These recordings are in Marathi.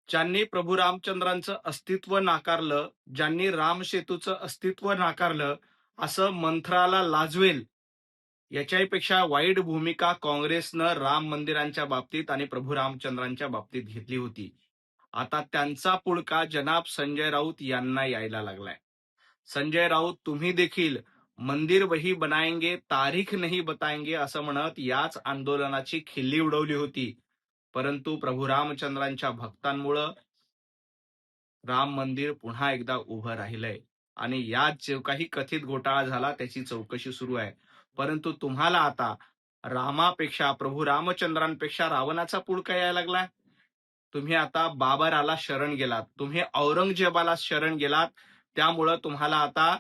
ज्यांनी प्रभू रामचंद्रांचं अस्तित्व नाकारलं, ज्यांनी रामसेतूचं अस्तित्व नाकारलं, असं मंथराला लाजवेल याच्यापेक्षा वाईट भूमिका काँग्रेसनं राम मंदिरांच्या बाबतीत आणि प्रभू रामचंद्रांच्या बाबतीत घेतली होती. आता त्यांचा पुळका जनाब संजय राऊत यांना यायला लागलाय. संजय राऊत तुम्ही देखील मंदिर वही बनाएंगे, तारीख नहीं बताएंगे असं म्हणत याच आंदोलनाची खिल्ली उडवली होती. परंतु प्रभू रामचंद्रांच्या भक्तांमुळं राम मंदिर पुन्हा एकदा उभं राहिलंय आणि यात जो काही कथित घोटाळा झाला त्याची चौकशी सुरू आहे. परंतु तुम्हाला आता रामापेक्षा प्रभू रामचंद्रांपेक्षा रावणाचा पुळका यायला लागलाय. तुम्ही आता बाबराला शरण गेलात, तुम्ही औरंगजेबाला शरण गेलात, त्यामुळं तुम्हाला आता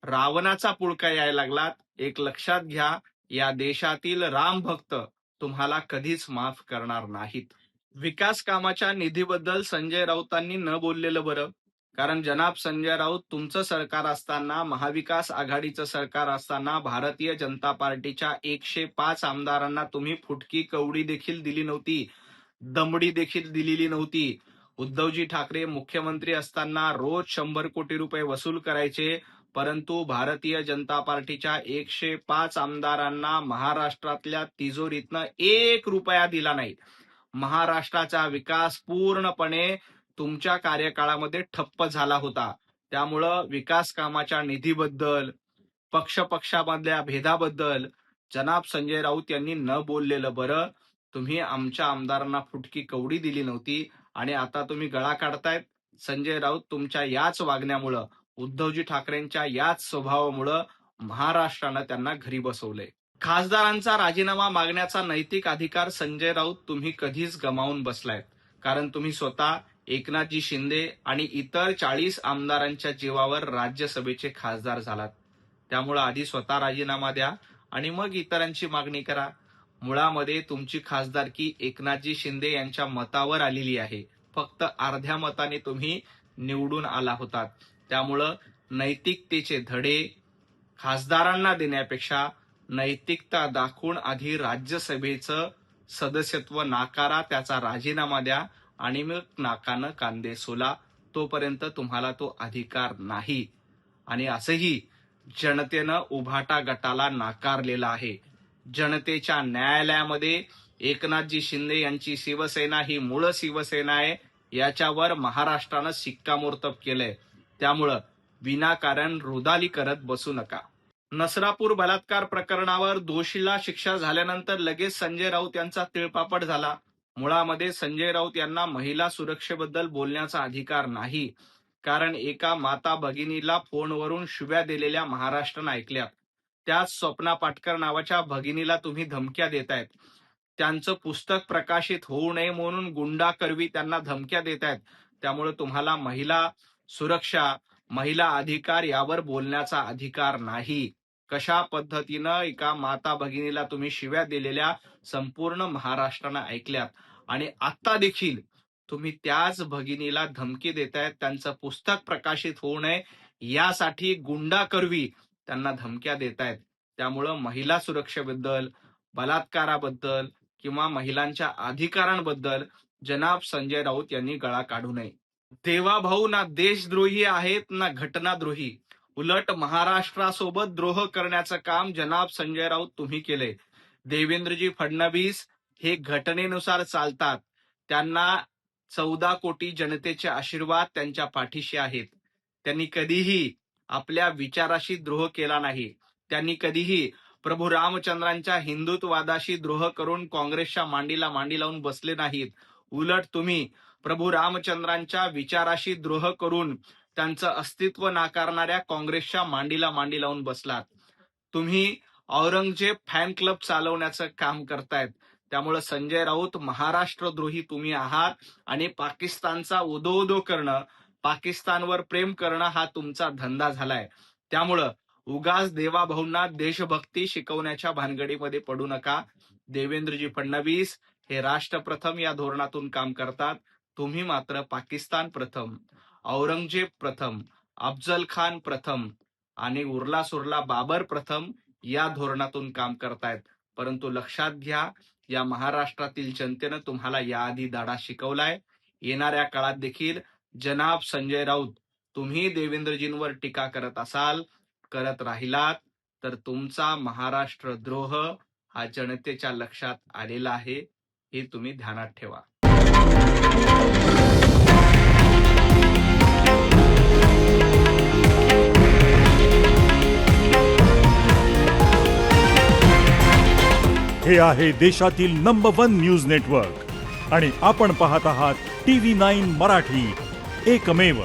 रावणाचा पुळका यायला लागलात. एक लक्षात घ्या, या देशातील राम भक्त तुम्हाला कधीच माफ करणार नाहीत. विकास कामाच्या निधीबद्दल संजय राऊतांनी न बोललेलं बरं. कारण जनाब संजय राऊत तुमचं सरकार असताना, महाविकास आघाडीचं सरकार असताना भारतीय जनता पार्टीच्या 105 आमदारांना तुम्ही फुटकी कवडी देखील दिली नव्हती, दमडी देखील दिलेली नव्हती. उद्धवजी ठाकरे मुख्यमंत्री असताना रोज 100 कोटी रुपये वसूल करायचे, परंतु भारतीय जनता पार्टीच्या 105 आमदारांना महाराष्ट्रातल्या तिजोरीतनं 1 रुपया दिला नाही. महाराष्ट्राचा विकास पूर्णपणे तुमच्या कार्यकाळामध्ये ठप्प झाला होता. त्यामुळं विकास कामाच्या निधीबद्दल, पक्षामधल्या भेदाबद्दल जनाब संजय राऊत यांनी न बोललेलं बरं. तुम्ही आमच्या आमदारांना फुटकी कवडी दिली नव्हती आणि आता तुम्ही गळा काढतायत. संजय राऊत तुमच्या याच वागण्यामुळं, उद्धवजी ठाकरेंच्या याच स्वभावामुळं महाराष्ट्रानं त्यांना घरी बसवलंय. खासदारांचा राजीनामा मागण्याचा नैतिक अधिकार संजय राऊत तुम्ही कधीच गमावून बसलायत. कारण तुम्ही स्वतः एकनाथजी शिंदे आणि इतर 40 आमदारांच्या जीवावर राज्यसभेचे खासदार झालात. त्यामुळं आधी स्वतः राजीनामा द्या आणि मग इतरांची मागणी करा. मुळामध्ये तुमची खासदारकी एकनाथजी शिंदे यांच्या मतावर आलेली आहे. फक्त अर्ध्या मताने तुम्ही निवडून आला होतात. त्यामुळं नैतिकतेचे धडे खासदारांना देण्यापेक्षा नैतिकता दाखवून आधी राज्यसभेचं सदस्यत्व नाकारा, त्याचा राजीनामा द्या आणि मग नाकानं कांदे सोला. तोपर्यंत तुम्हाला तो अधिकार नाही. आणि असंही जनतेनं उभाटा गटाला नाकारलेला आहे. जनतेच्या न्यायालयामध्ये एकनाथजी शिंदे यांची शिवसेना ही मूळ शिवसेना आहे याच्यावर महाराष्ट्रानं शिक्कामोर्तब केलंय. त्यामुळं विनाकारण रुदाली करत बसू नका. नसरापूर बलात्कार प्रकरणावर दोषीला शिक्षा झाल्यानंतर लगेच संजय राऊत यांचा तिळपापड झाला. मुळामध्ये संजय राऊत यांना महिला सुरक्षेबद्दल बोलण्याचा अधिकार नाही. कारण एका माता भगिनीला फोनवरून शिव्या दिलेल्या महाराष्ट्रानं ऐकल्यात. त्याच स्वप्ना पाटकर नावाच्या भगिनीला तुम्ही धमक्या देतायत. त्यांचं पुस्तक प्रकाशित होऊ नये म्हणून गुंडाकरवी त्यांना धमक्या देतायत. त्यामुळे तुम्हाला महिला सुरक्षा, महिला अधिकार यावर बोलण्याचा अधिकार नाही. कशा पद्धतीनं एका माता भगिनीला तुम्ही शिव्या दिलेल्या संपूर्ण महाराष्ट्रानं ऐकल्यात आणि आता देखील तुम्ही त्याच भगिनीला धमकी देतायत. त्यांचं पुस्तक प्रकाशित होऊ नये यासाठी गुंडाकरवी त्यांना धमक्या देतायत. त्यामुळं महिला सुरक्षेबद्दल, बलात्काराबद्दल किंवा महिलांच्या अधिकारांबद्दल जनाब संजय राऊत यांनी गळा काढू नये. देवाभाऊ ना देशद्रोही आहेत ना घटनाद्रोही. उलट महाराष्ट्रासोबत द्रोह करण्याचं काम जनाब संजय राऊत तुम्ही केलंय. देवेंद्रजी फडणवीस हे घटनेनुसार चालतात. त्यांना 14 कोटी जनतेचे आशीर्वाद त्यांच्या पाठीशी आहेत. त्यांनी कधीही आपल्या विचाराशी द्रोह केला नाही. त्यांनी कधीही प्रभू रामचंद्रांच्या हिंदुत्ववादाशी द्रोह करून काँग्रेसच्या मांडीला मांडी लावून बसले नाहीत. उलट तुम्ही प्रभू रामचंद्रांच्या विचाराशी द्रोह करून त्यांचं अस्तित्व नाकारणाऱ्या काँग्रेसच्या मांडीला मांडी लावून बसलात. तुम्ही औरंगजेब फॅन क्लब चालवण्याचं काम करतायत. त्यामुळे संजय राऊत महाराष्ट्रद्रोही तुम्ही आहात आणि पाकिस्तानचा उदो करणं, पाकिस्तानवर प्रेम करणं हा तुमचा धंदा झालाय. त्यामुळं उगाच देवाभाऊंना देशभक्ती शिकवण्याच्या भानगडीमध्ये पडू नका. देवेंद्रजी फडणवीस हे राष्ट्रप्रथम या धोरणातून काम करतात. तुम्ही मात्र पाकिस्तान प्रथम, औरंगजेब प्रथम, अफजल खान प्रथम आणि उरला सुरला बाबर प्रथम या धोरणातून काम करतायत. परंतु लक्षात घ्या, या महाराष्ट्रातील जनतेनं तुम्हाला याआधी धडा शिकवलाय. येणाऱ्या काळात देखील जनाब संजय राऊत तुम्ही देवेंद्रजींवर टीका करत राहिलात तर तुमचा महाराष्ट्र द्रोह हा जनतेच्या लक्षात आलेला आहे, हे तुम्ही ध्यानात ठेवा. हे आहे देशातील नंबर 1 न्यूज नेटवर्क आणि आपण पाहत आहात TV9 मराठी, एकमेव.